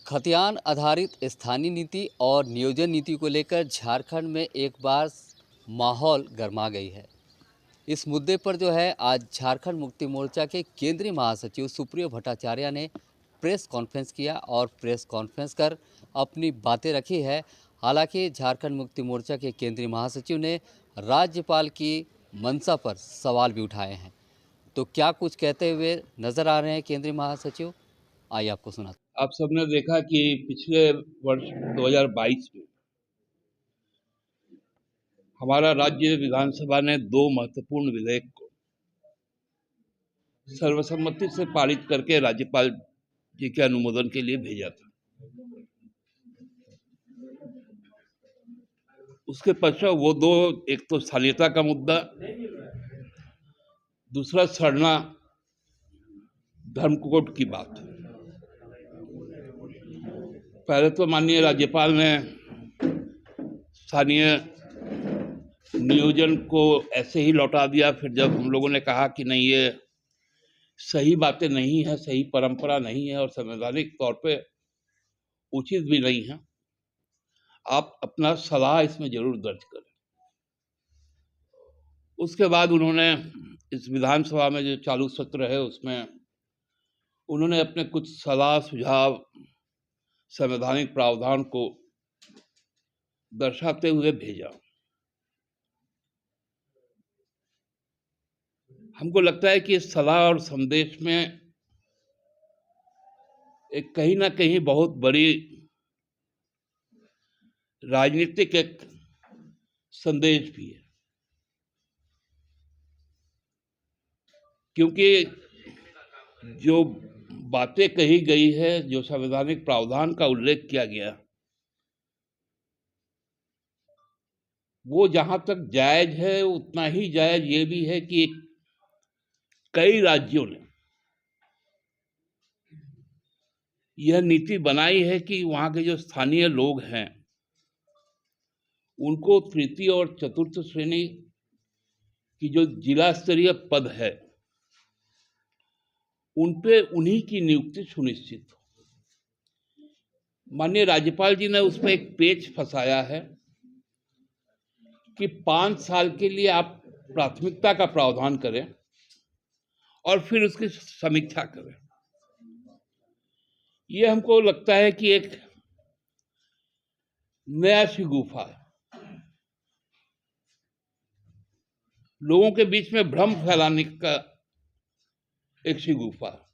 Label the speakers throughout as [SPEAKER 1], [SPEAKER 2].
[SPEAKER 1] खतियान आधारित स्थानीय नीति और नियोजन नीति को लेकर झारखंड में एक बार माहौल गर्मा गई है। इस मुद्दे पर जो है आज झारखंड मुक्ति मोर्चा के केंद्रीय महासचिव सुप्रियो भट्टाचार्य ने प्रेस कॉन्फ्रेंस किया और प्रेस कॉन्फ्रेंस कर अपनी बातें रखी है। हालांकि झारखंड मुक्ति मोर्चा के केंद्रीय महासचिव ने राज्यपाल की मंशा पर सवाल भी उठाए हैं। तो क्या कुछ कहते हुए नजर आ रहे हैं केंद्रीय महासचिव, आइए आपको सुनाते।
[SPEAKER 2] आप सबने देखा कि पिछले वर्ष 2022 में हमारा राज्य विधानसभा ने दो महत्वपूर्ण विधेयक को सर्वसम्मति से पारित करके राज्यपाल जी के अनुमोदन के लिए भेजा था। उसके पश्चात वो दो, एक तो स्थानीयता का मुद्दा, दूसरा सरना धर्म कोड की बात। पहले तो माननीय राज्यपाल ने स्थानीय नियोजन को ऐसे ही लौटा दिया। फिर जब हम लोगों ने कहा कि नहीं, ये सही बातें नहीं है, सही परंपरा नहीं है और संवैधानिक तौर पे उचित भी नहीं है, आप अपना सलाह इसमें जरूर दर्ज करें। उसके बाद उन्होंने इस विधानसभा में जो चालू सत्र है उसमें उन्होंने अपने कुछ सलाह सुझाव संवैधानिक प्रावधान को दर्शाते हुए भेजा। हमको लगता है कि इस सलाह और संदेश में एक कहीं ना कहीं बहुत बड़ी राजनीतिक एक संदेश भी है, क्योंकि जो बातें कही गई है, जो संवैधानिक प्रावधान का उल्लेख किया गया, वो जहां तक जायज है उतना ही जायज ये भी है कि कई राज्यों ने यह नीति बनाई है कि वहां के जो स्थानीय लोग हैं उनको तृतीय और चतुर्थ श्रेणी की जो जिला स्तरीय पद है उन पे उन्हीं की नियुक्ति सुनिश्चित हो। माननीय राज्यपाल जी ने उस पर एक पेच फंसाया है कि 5 साल के लिए आप प्राथमिकता का प्रावधान करें और फिर उसकी समीक्षा करें। ये हमको लगता है कि एक नया शिगुफा है, लोगों के बीच में भ्रम फैलाने का एक शिगुफा है।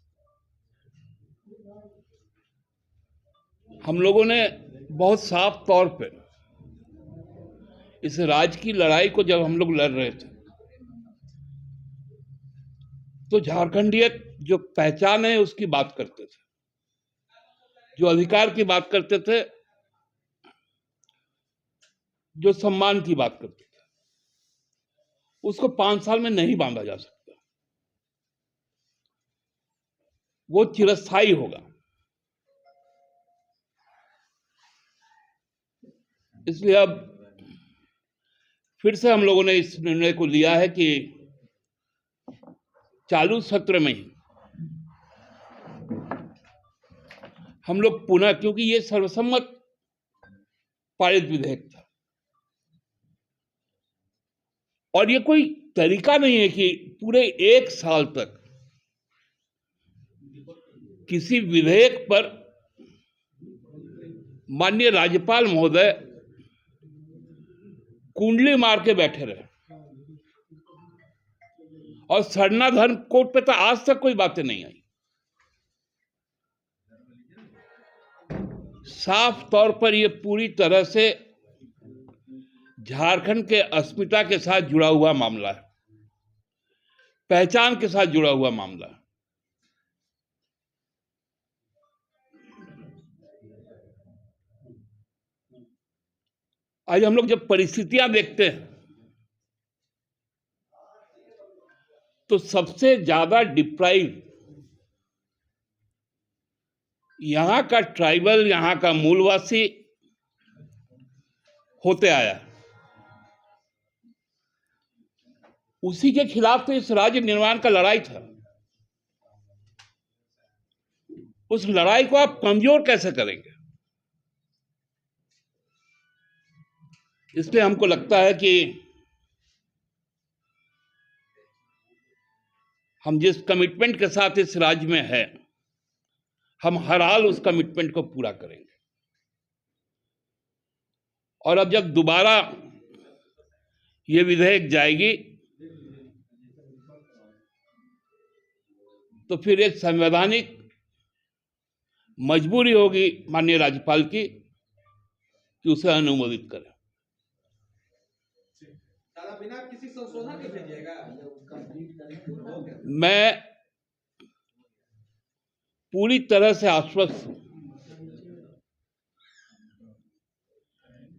[SPEAKER 2] हम लोगों ने बहुत साफ तौर पे इस राज्य की लड़ाई को जब हम लोग लड़ रहे थे तो झारखंडियत जो पहचान है उसकी बात करते थे, जो अधिकार की बात करते थे, जो सम्मान की बात करते थे, उसको 5 साल में नहीं बांधा जा सकता। वो चिरस्थायी होगा। इसलिए अब फिर से हम लोगों ने इस निर्णय को लिया है कि चालू सत्र में ही हम लोग पुनः, क्योंकि ये सर्वसम्मत पारित विधेयक था और ये कोई तरीका नहीं है कि पूरे 1 साल तक किसी विधेयक पर माननीय राज्यपाल महोदय कुंडली मार के बैठे रहे। और सरना धर्म कोड पे तो आज तक कोई बातें नहीं आई। साफ तौर पर यह पूरी तरह से झारखंड के अस्मिता के साथ जुड़ा हुआ मामला है, पहचान के साथ जुड़ा हुआ मामला है। आज हम लोग जब परिस्थितियां देखते हैं तो सबसे ज्यादा डिप्राइव यहां का ट्राइबल, यहां का मूलवासी होते आया। उसी के खिलाफ तो इस राज्य निर्माण का लड़ाई था। उस लड़ाई को आप कमजोर कैसे करेंगे? इसलिए हमको लगता है कि हम जिस कमिटमेंट के साथ इस राज्य में हैं, हम हर हाल उस कमिटमेंट को पूरा करेंगे। और अब जब दोबारा ये विधेयक जाएगी तो फिर एक संवैधानिक मजबूरी होगी माननीय राज्यपाल की कि उसे अनुमोदित करें।
[SPEAKER 3] बिना किसी संशोधन के भेजिएगा?
[SPEAKER 2] मैं पूरी तरह से आश्वस्त हूं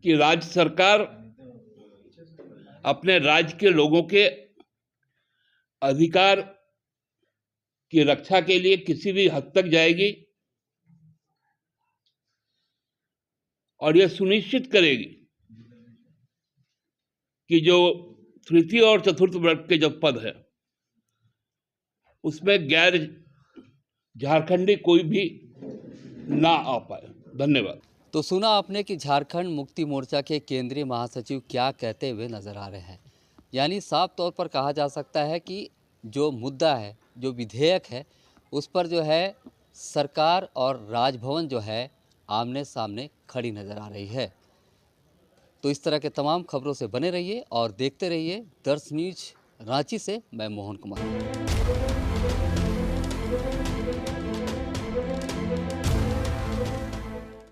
[SPEAKER 2] कि राज्य सरकार अपने राज्य के लोगों के अधिकार की रक्षा के लिए किसी भी हद तक जाएगी और यह सुनिश्चित करेगी कि जो तृतीय और चतुर्थ वर्ग के जो पद है उसमें गैर झारखंडी कोई भी ना आ पाए। धन्यवाद।
[SPEAKER 1] तो सुना आपने कि झारखंड मुक्ति मोर्चा के केंद्रीय महासचिव क्या कहते हुए नजर आ रहे हैं। यानी साफ तौर पर कहा जा सकता है कि जो मुद्दा है, जो विधेयक है, उस पर जो है सरकार और राजभवन जो है आमने सामने खड़ी नजर आ रही है। तो इस तरह के तमाम खबरों से बने रहिए और देखते रहिए दर्श न्यूज रांची से। मैं मोहन कुमार।